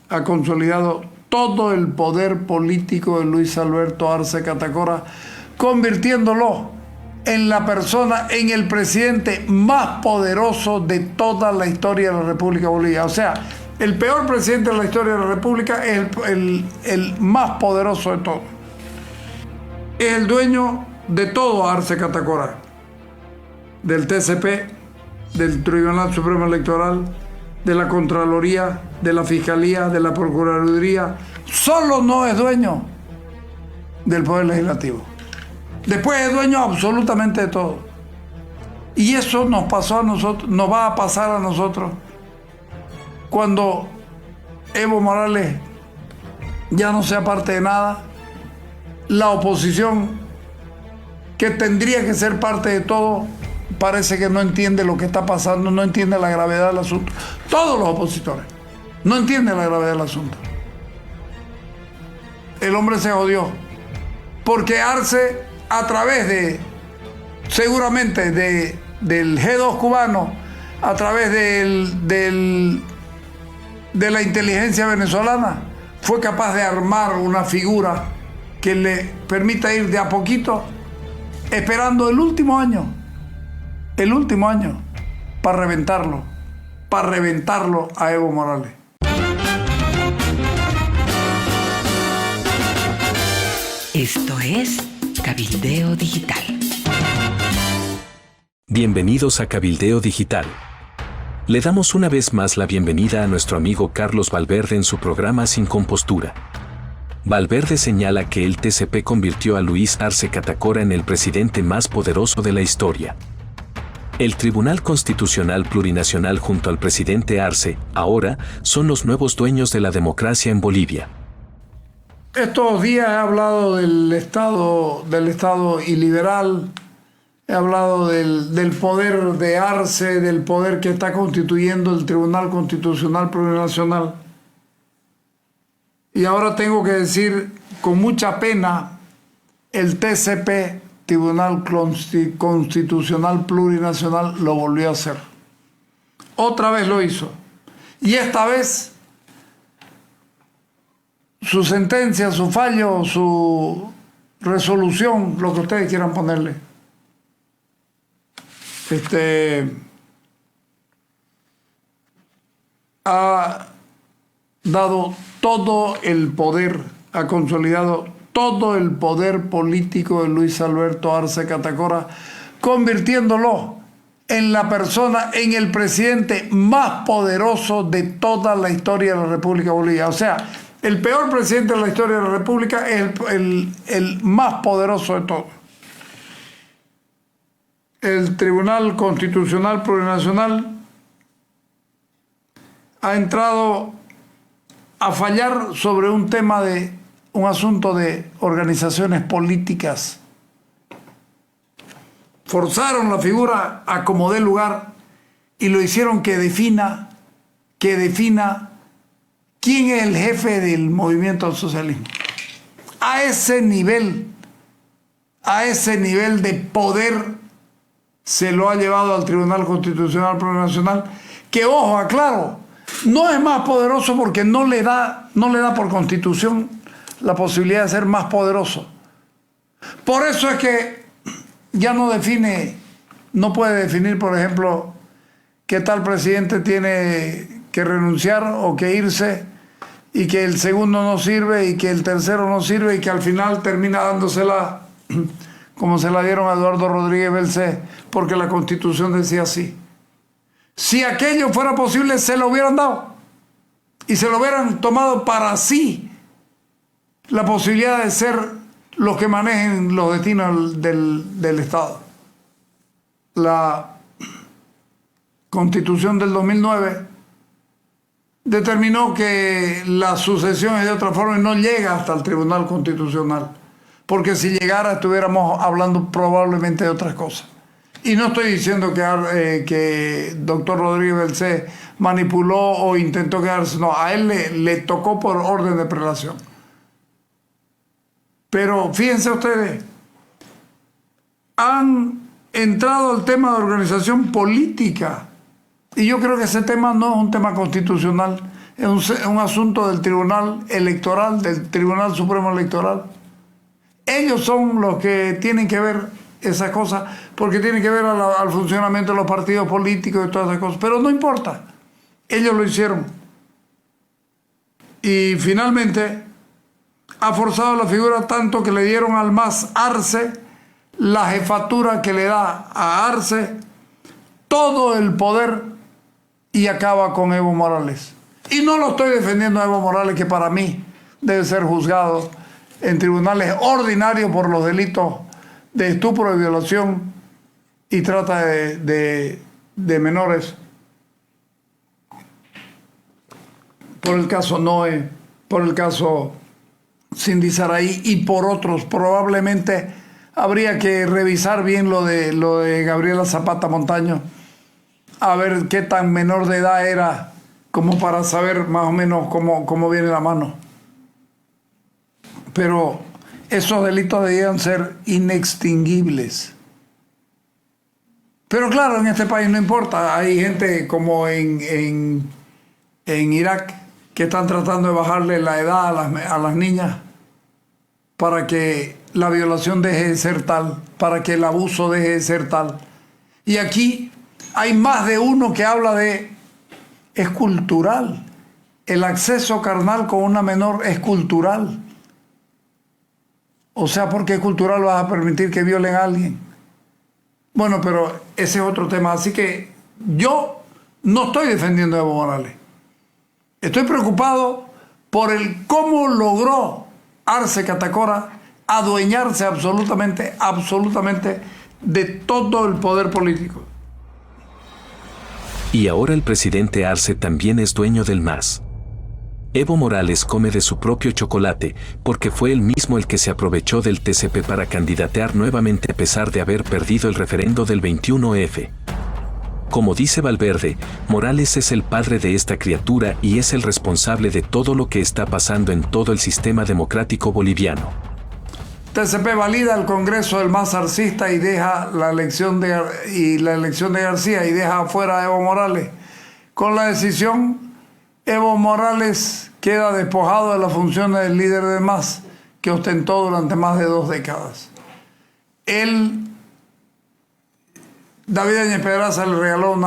ha consolidado todo el poder político de Luis Alberto Arce Catacora, convirtiéndolo en la persona, en el presidente más poderoso de toda la historia de la República Bolivia. O sea, el peor presidente de la historia de la República es el más poderoso de todos. Es el dueño de todo Arce Catacora, del TCP, del Tribunal Supremo Electoral, de la Contraloría, de la Fiscalía, de la Procuraduría. Solo no es dueño del Poder Legislativo. Después es dueño absolutamente de todo. Y eso nos pasó a nosotros, nos va a pasar a nosotros cuando Evo Morales ya no sea parte de nada. La oposición, que tendría que ser parte de todo, parece que no entiende lo que está pasando, no entiende la gravedad del asunto. Todos los opositores no entienden la gravedad del asunto. El hombre se jodió porque Arce, a través de, seguramente del G2 cubano, a través de la inteligencia venezolana, fue capaz de armar una figura que le permita ir de a poquito, esperando el último año, para reventarlo a Evo Morales. Esto es Cabildeo Digital. Bienvenidos a Cabildeo Digital. Le damos una vez más la bienvenida a nuestro amigo Carlos Valverde en su programa Sin Compostura. Valverde señala que el TCP convirtió a Luis Arce Catacora en el presidente más poderoso de la historia. El Tribunal Constitucional Plurinacional junto al presidente Arce, ahora, son los nuevos dueños de la democracia en Bolivia. Estos días he hablado del Estado iliberal, he hablado del poder de Arce, del poder que está constituyendo el Tribunal Constitucional Plurinacional. Y ahora tengo que decir con mucha pena, el TCP, Tribunal Constitucional Plurinacional, lo volvió a hacer. Otra vez lo hizo. Y esta vez su sentencia, su fallo, su resolución, lo que ustedes quieran ponerle, ha dado todo el poder, ha consolidado todo el poder político de Luis Alberto Arce Catacora, convirtiéndolo en la persona, en el presidente más poderoso de toda la historia de la República Bolivia. O sea, el peor presidente de la historia de la República es el más poderoso de todos. El Tribunal Constitucional Plurinacional ha entrado a fallar sobre un asunto de organizaciones políticas. Forzaron la figura a como dé lugar y lo hicieron que defina quién es el jefe del movimiento al socialismo. A ese nivel de poder se lo ha llevado al Tribunal Constitucional Plurinacional, que, ojo, aclaro, no es más poderoso porque no le da por constitución la posibilidad de ser más poderoso. Por eso es que ya no puede definir, por ejemplo, que tal presidente tiene que renunciar o que irse, y que el segundo no sirve y que el tercero no sirve, y que al final termina dándosela como se la dieron a Eduardo Rodríguez Belcé, porque la Constitución decía así. Si aquello fuera posible, se lo hubieran dado y se lo hubieran tomado para sí la posibilidad de ser los que manejen los destinos del Estado. La Constitución del 2009 determinó que la sucesión es de otra forma y no llega hasta el Tribunal Constitucional, porque si llegara estuviéramos hablando probablemente de otras cosas. Y no estoy diciendo que doctor Rodríguez Belcé manipuló o intentó quedarse, no, a él le tocó por orden de prelación. Pero fíjense ustedes, han entrado al tema de organización política, y yo creo que ese tema no es un tema constitucional, es un asunto del Tribunal Electoral, del Tribunal Supremo Electoral. Ellos son los que tienen que ver esas cosas, porque tienen que ver al funcionamiento de los partidos políticos y todas esas cosas. Pero no importa, ellos lo hicieron. Y finalmente ha forzado la figura tanto que le dieron al MAS Arce la jefatura que le da a Arce todo el poder y acaba con Evo Morales. Y no lo estoy defendiendo a Evo Morales, que para mí debe ser juzgado en tribunales ordinarios por los delitos de estupro, de violación y trata de menores. Por el caso Noé, por el caso Cindy Saraí y por otros. Probablemente habría que revisar bien lo de Gabriela Zapata Montaño, a ver qué tan menor de edad era, como para saber más o menos cómo viene la mano. Pero esos delitos debían ser inextinguibles. Pero claro, en este país no importa. Hay gente como en Irak que están tratando de bajarle la edad a las niñas para que la violación deje de ser tal, para que el abuso deje de ser tal. Y aquí hay más de uno que habla de... Es cultural. El acceso carnal con una menor es cultural. O sea, ¿por qué cultural vas a permitir que violen a alguien? Bueno, pero ese es otro tema. Así que yo no estoy defendiendo a Evo Morales. Estoy preocupado por el cómo logró Arce Catacora adueñarse absolutamente de todo el poder político. Y ahora el presidente Arce también es dueño del MAS. Evo Morales come de su propio chocolate, porque fue él mismo el que se aprovechó del TCP para candidatear nuevamente a pesar de haber perdido el referendo del 21F. Como dice Valverde, Morales es el padre de esta criatura y es el responsable de todo lo que está pasando en todo el sistema democrático boliviano. TCP valida el Congreso del MAS arcista y deja la elección de García y deja afuera a Evo Morales. Con la decisión, Evo Morales queda despojado de las funciones del líder del MAS, que ostentó durante más de 2 décadas. David Áñez Pedraza le regaló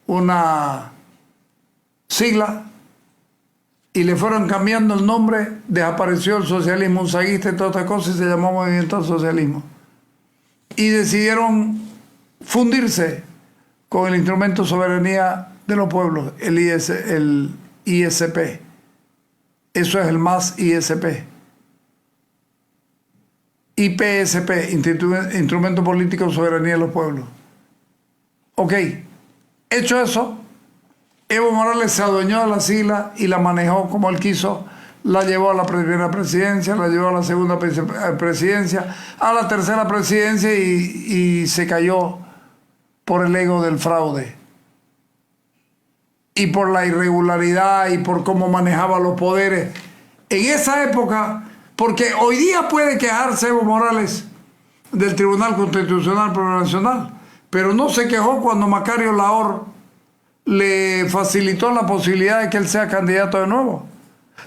una sigla y le fueron cambiando el nombre, desapareció el socialismo unzaguista y todas estas cosas y se llamó Movimiento al Socialismo. Y decidieron fundirse con el Instrumento de Soberanía de los Pueblos, el ISP. Eso es el MAS ISP. IPSP, Instrumento Político de Soberanía de los Pueblos. Ok, hecho eso, Evo Morales se adueñó de la sigla y la manejó como él quiso. La llevó a la primera presidencia, la llevó a la segunda presidencia, a la tercera presidencia y se cayó por el ego del fraude. Y por la irregularidad y por cómo manejaba los poderes. En esa época, porque hoy día puede quejarse Evo Morales del Tribunal Constitucional Plurinacional, pero no se quejó cuando Macario Lahor le facilitó la posibilidad de que él sea candidato de nuevo,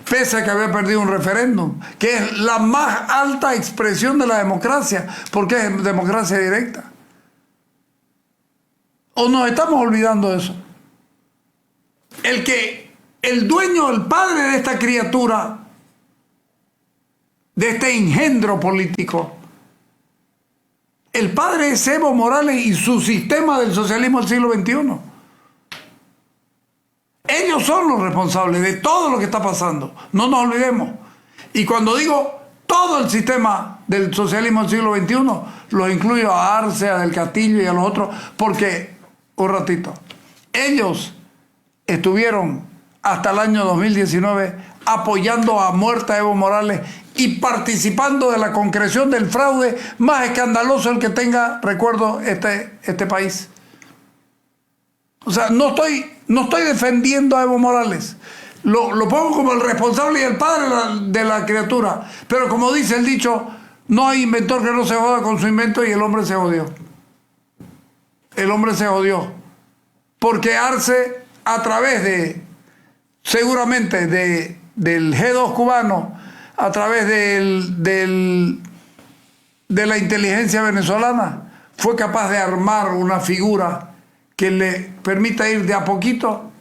pese a que había perdido un referéndum, que es la más alta expresión de la democracia, porque es democracia directa. ¿O nos estamos olvidando de eso? El dueño, el padre de esta criatura, de este engendro político, el padre es Evo Morales y su sistema del socialismo del siglo XXI. Ellos son los responsables de todo lo que está pasando. No nos olvidemos. Y cuando digo todo el sistema del socialismo del siglo XXI, los incluyo a Arce, a Del Castillo y a los otros, porque, un ratito, ellos estuvieron hasta el año 2019 apoyando a muerte a Evo Morales y participando de la concreción del fraude más escandaloso el que tenga, recuerdo, este país. O sea, no estoy defendiendo a Evo Morales. Lo pongo como el responsable y el padre de la criatura. Pero como dice el dicho, no hay inventor que no se joda con su invento, y el hombre se jodió. El hombre se jodió. Porque Arce, a través de seguramente del G2 cubano, a través de la inteligencia venezolana, fue capaz de armar una figura que le permita ir de a poquito,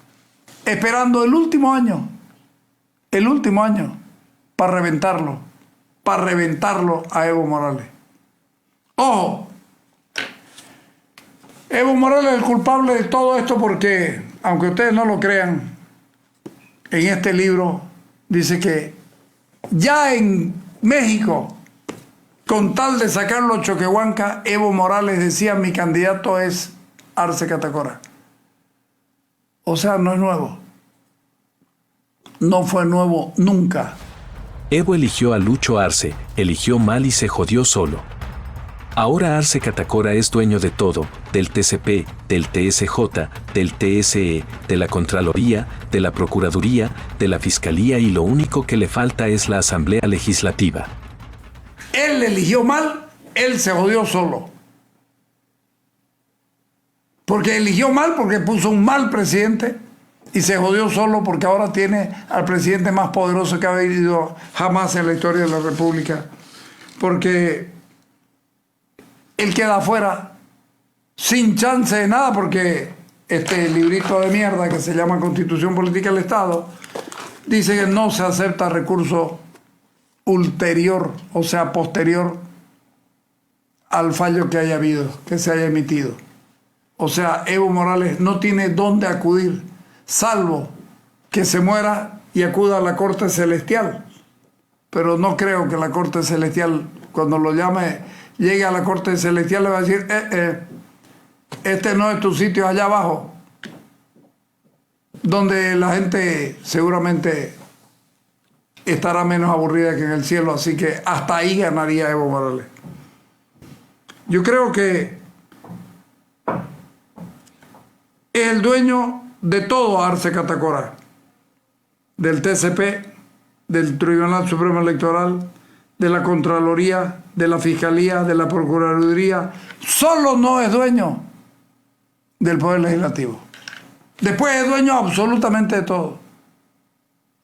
esperando el último año, para reventarlo a Evo Morales. Ojo, Evo Morales es el culpable de todo esto porque, aunque ustedes no lo crean, en este libro dice que ya en México, con tal de sacarlo a Choquehuanca, Evo Morales decía: mi candidato es Arce Catacora. O sea, no es nuevo. No fue nuevo nunca. Evo eligió a Lucho Arce, eligió mal y se jodió solo. Ahora Arce Catacora es dueño de todo, del TCP, del TSJ, del TSE, de la Contraloría, de la Procuraduría, de la Fiscalía, y lo único que le falta es la Asamblea Legislativa. Él eligió mal, él se jodió solo. Porque eligió mal, porque puso un mal presidente, y se jodió solo porque ahora tiene al presidente más poderoso que ha habido jamás en la historia de la República. Porque él queda afuera sin chance de nada, porque este librito de mierda que se llama Constitución Política del Estado dice que no se acepta recurso ulterior, o sea, posterior al fallo que haya habido, que se haya emitido. O sea, Evo Morales no tiene dónde acudir, salvo que se muera y acuda a la Corte Celestial. Pero no creo que la Corte Celestial, cuando lo llame, llegue a la Corte Celestial, le va a decir: este no es tu sitio, allá abajo, donde la gente seguramente estará menos aburrida que en el cielo. Así que hasta ahí ganaría Evo Morales. Yo creo que es el dueño de todo Arce Catacora, del TCP, del Tribunal Supremo Electoral, de la Contraloría, de la Fiscalía, de la Procuraduría. Solo no es dueño del Poder Legislativo. Después es dueño absolutamente de todo.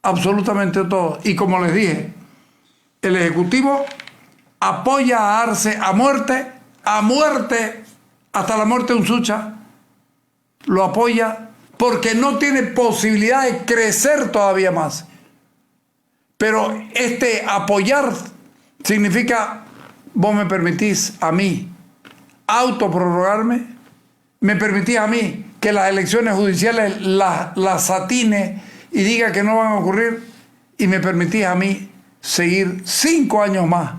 Absolutamente de todo. Y como les dije, el Ejecutivo apoya a Arce a muerte, hasta la muerte de Unsucha. Lo apoya porque no tiene posibilidad de crecer todavía más. Pero este apoyar significa: vos me permitís a mí autoprorrogarme, me permitís a mí que las elecciones judiciales las atine y diga que no van a ocurrir, y me permitís a mí seguir 5 años más,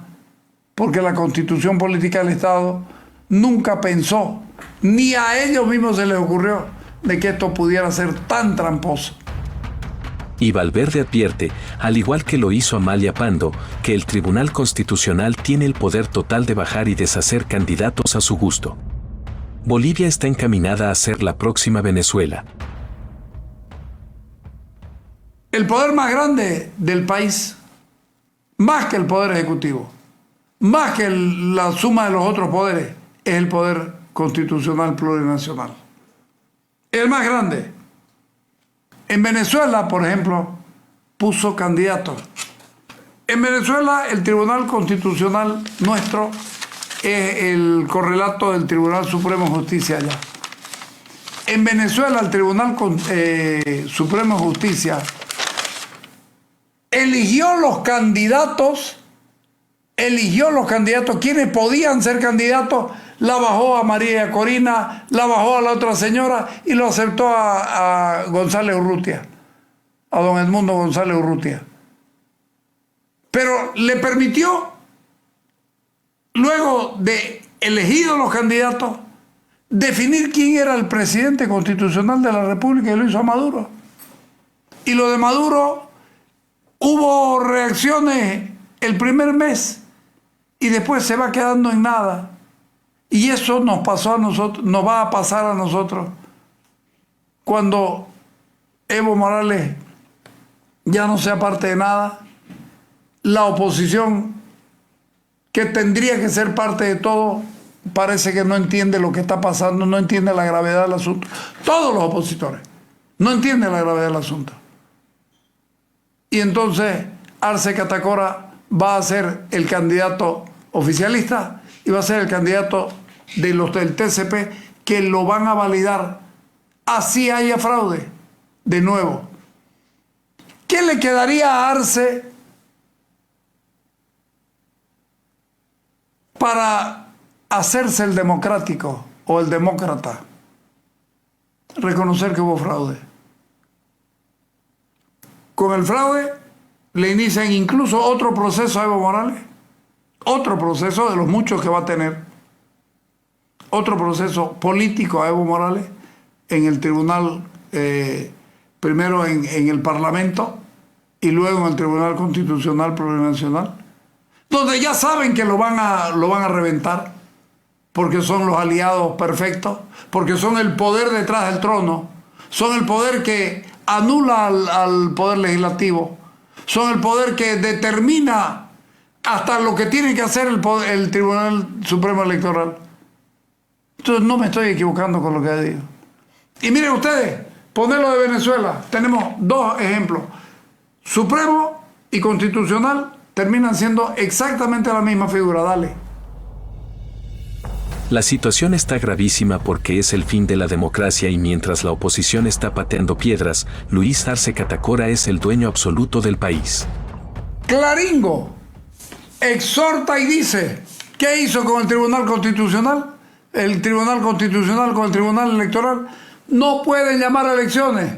porque la Constitución Política del Estado nunca pensó, ni a ellos mismos se les ocurrió, de que esto pudiera ser tan tramposo. Y Valverde advierte, al igual que lo hizo Amalia Pando, que el Tribunal Constitucional tiene el poder total de bajar y deshacer candidatos a su gusto. Bolivia está encaminada a ser la próxima Venezuela. El poder más grande del país, más que el poder ejecutivo, más que la suma de los otros poderes, es el poder constitucional plurinacional. El más grande. En Venezuela, por ejemplo, puso candidatos. En Venezuela, el Tribunal Constitucional nuestro es el correlato del Tribunal Supremo de Justicia allá. En Venezuela, el Tribunal Supremo de Justicia eligió los candidatos, quienes podían ser candidatos. La bajó a María Corina, la bajó a la otra señora y lo aceptó a González Urrutia, a don Edmundo González Urrutia. Pero le permitió, luego de elegidos los candidatos, definir quién era el presidente constitucional de la República, y lo hizo a Maduro. Y lo de Maduro, hubo reacciones el primer mes y después se va quedando en nada. Y eso nos pasó a nosotros, nos va a pasar a nosotros cuando Evo Morales ya no sea parte de nada. La oposición, que tendría que ser parte de todo, parece que no entiende lo que está pasando, no entiende la gravedad del asunto. Todos los opositores no entienden la gravedad del asunto. y entonces Arce Catacora va a ser el candidato oficialista y va a ser el candidato de los del TCP que lo van a validar, así haya fraude. De nuevo, ¿qué le quedaría a Arce para hacerse el democrático o el demócrata? Reconocer que hubo fraude. Con el fraude le inician incluso otro proceso a Evo Morales, otro proceso de los muchos que va a tener, otro proceso político a Evo Morales en el tribunal, primero en el Parlamento y luego en el Tribunal Constitucional Plurinacional, donde ya saben que lo van a reventar, porque son los aliados perfectos, porque son el poder detrás del trono, son el poder que anula al poder legislativo, son el poder que determina hasta lo que tiene que hacer el Tribunal Supremo Electoral. Entonces no me estoy equivocando con lo que digo. Y miren ustedes, ponerlo de Venezuela, tenemos dos ejemplos. Supremo y Constitucional terminan siendo exactamente la misma figura. Dale. La situación está gravísima porque es el fin de la democracia y mientras la oposición está pateando piedras, Luis Arce Catacora es el dueño absoluto del país. Claringo exhorta y dice, ¿qué hizo con el Tribunal Constitucional? El Tribunal Constitucional con el Tribunal Electoral no pueden llamar a elecciones,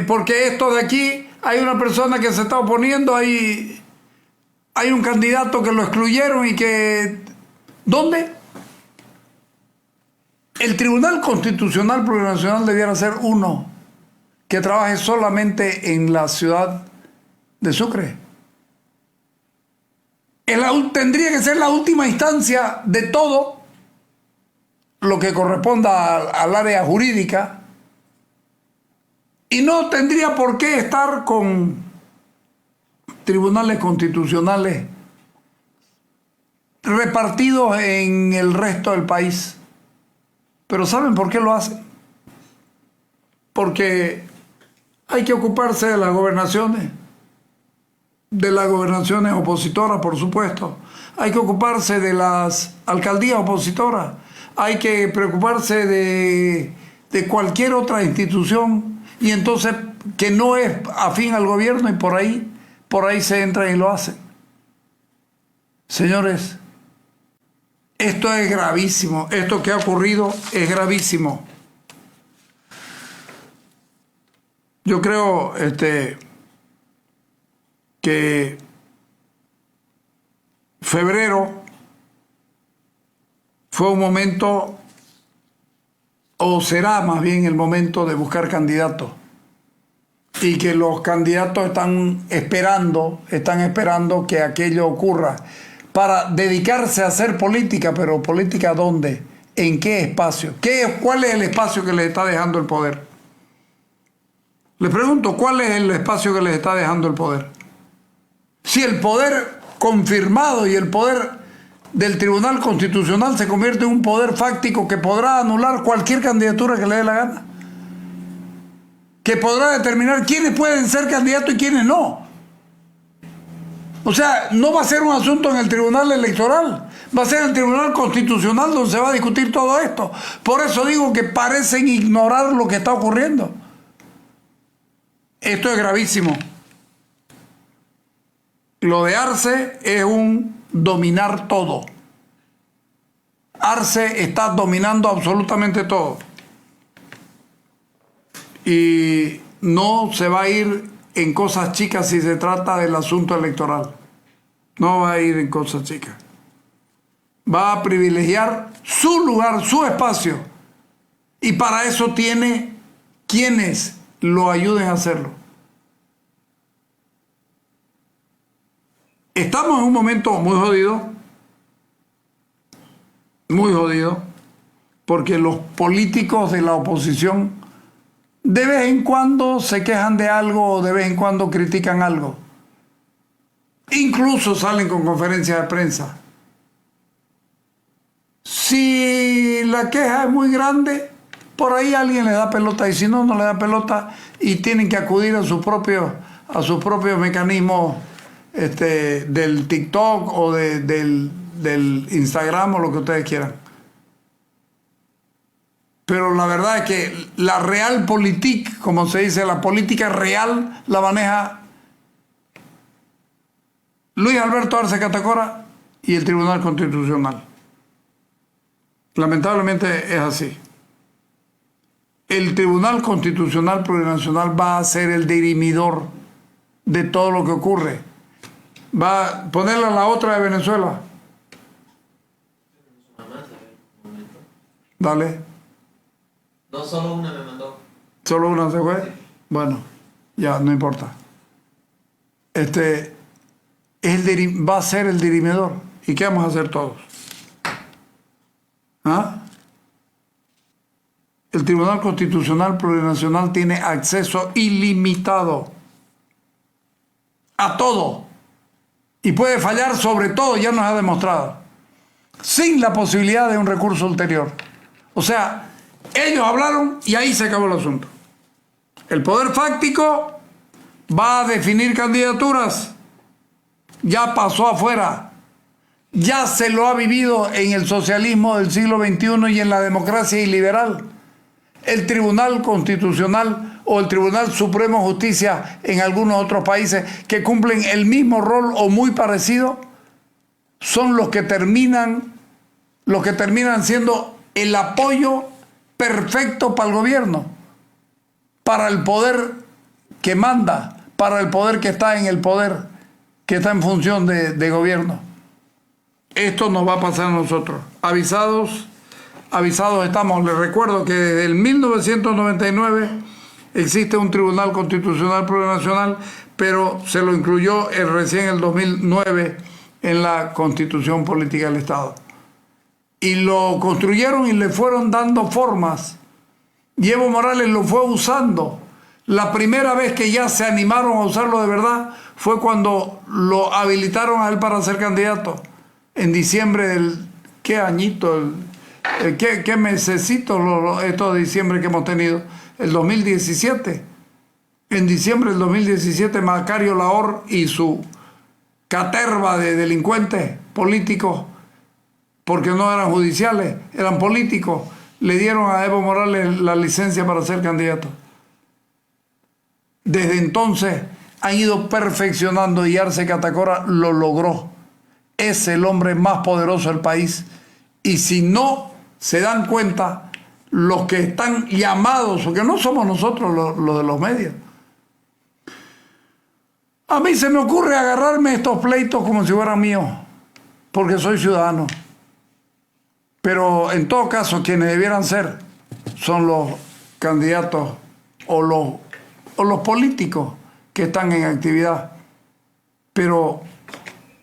porque esto de aquí hay una persona que se está oponiendo, hay un candidato que lo excluyeron y que... ¿Dónde? El Tribunal Constitucional Plurinacional debiera ser uno que trabaje solamente en la ciudad de Sucre. Tendría que ser la última instancia de todo lo que corresponda al área jurídica y no tendría por qué estar con tribunales constitucionales repartidos en el resto del país. Pero ¿saben por qué lo hacen? Porque hay que ocuparse de las gobernaciones opositoras, por supuesto. Hay que ocuparse de las alcaldías opositoras. Hay que preocuparse de cualquier otra institución y entonces que no es afín al gobierno y por ahí se entra y lo hacen. Señores, esto es gravísimo. Esto que ha ocurrido es gravísimo. Yo creo que febrero fue un momento, o será más bien el momento de buscar candidatos. Y que los candidatos están esperando que aquello ocurra para dedicarse a hacer política, pero política ¿dónde? ¿En qué espacio? ¿Cuál es el espacio que les está dejando el poder? Les pregunto, ¿cuál es el espacio que les está dejando el poder? Si el poder confirmado y el poder del Tribunal Constitucional se convierte en un poder fáctico que podrá anular cualquier candidatura que le dé la gana, que podrá determinar quiénes pueden ser candidatos y quiénes no. O sea, no va a ser un asunto en el Tribunal Electoral, va a ser el Tribunal Constitucional donde se va a discutir todo esto. Por eso digo que parecen ignorar lo que está ocurriendo. Esto es gravísimo. Lo de Arce es un dominar todo. Arce está dominando absolutamente todo. Y no se va a ir en cosas chicas si se trata del asunto electoral. No va a ir en cosas chicas. Va a privilegiar su lugar, su espacio. Y para eso tiene quienes lo ayuden a hacerlo. Estamos en un momento muy jodido, porque los políticos de la oposición de vez en cuando se quejan de algo o de vez en cuando critican algo. Incluso salen con conferencias de prensa. Si la queja es muy grande, por ahí alguien le da pelota y si no, no le da pelota y tienen que acudir a sus propios a sus propios mecanismos del TikTok o del Instagram o lo que ustedes quieran. Pero la verdad es que la realpolitik, como se dice, la política real la maneja Luis Alberto Arce Catacora y el Tribunal Constitucional. Lamentablemente es así. El Tribunal Constitucional Plurinacional va a ser el dirimidor de todo lo que ocurre. Va a ponerle a la otra de Venezuela. Dale. No, solo una me mandó. ¿Solo una se fue? Bueno, ya, no importa. Va a ser el dirimidor. ¿Y qué vamos a hacer todos? ¿Ah? El Tribunal Constitucional Plurinacional tiene acceso ilimitado a todo. Y puede fallar sobre todo, ya nos ha demostrado, sin la posibilidad de un recurso ulterior. O sea, ellos hablaron y ahí se acabó el asunto. El poder fáctico va a definir candidaturas. Ya pasó afuera. Ya se lo ha vivido en el socialismo del siglo XXI y en la democracia iliberal. El Tribunal Constitucional o el Tribunal Supremo de Justicia en algunos otros países que cumplen el mismo rol o muy parecido son los que terminan siendo el apoyo perfecto para el gobierno, para el poder que manda, para el poder que está en el poder, que está en función de gobierno. Esto nos va a pasar a nosotros. Avisados estamos. Les recuerdo que desde el 1999 existe un Tribunal Constitucional Plurinacional, pero se lo incluyó recién en el 2009 en la Constitución Política del Estado. Y lo construyeron y le fueron dando formas. Y Evo Morales lo fue usando. La primera vez que ya se animaron a usarlo de verdad fue cuando lo habilitaron a él para ser candidato. En diciembre del... ¿Qué añito? ¿Qué mesecito estos de diciembre que hemos tenido? El 2017. En diciembre del 2017, Macario Lahor y su caterva de delincuentes políticos, porque no eran judiciales, eran políticos, le dieron a Evo Morales la licencia para ser candidato. Desde entonces han ido perfeccionando y Arce Catacora lo logró. Es el hombre más poderoso del país. Y si no se dan cuenta, los que están llamados, porque no somos nosotros los de los medios. A mí se me ocurre agarrarme estos pleitos como si fueran míos, porque soy ciudadano. Pero en todo caso, quienes debieran ser son los candidatos o los políticos que están en actividad. Pero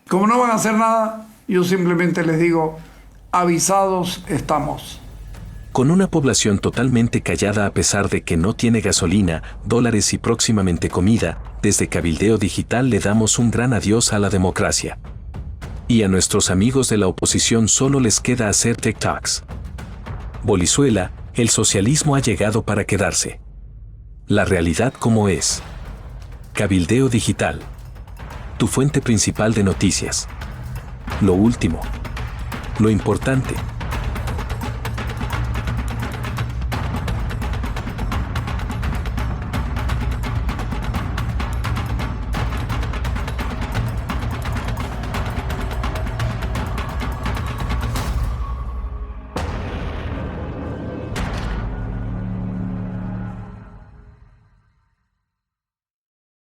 como no van a hacer nada, yo simplemente les digo, avisados estamos. Con una población totalmente callada a pesar de que no tiene gasolina, dólares y próximamente comida, desde Cabildeo Digital le damos un gran adiós a la democracia. Y a nuestros amigos de la oposición solo les queda hacer TikToks. Bolizuela, el socialismo ha llegado para quedarse. La realidad como es. Cabildeo Digital. Tu fuente principal de noticias. Lo último. Lo importante.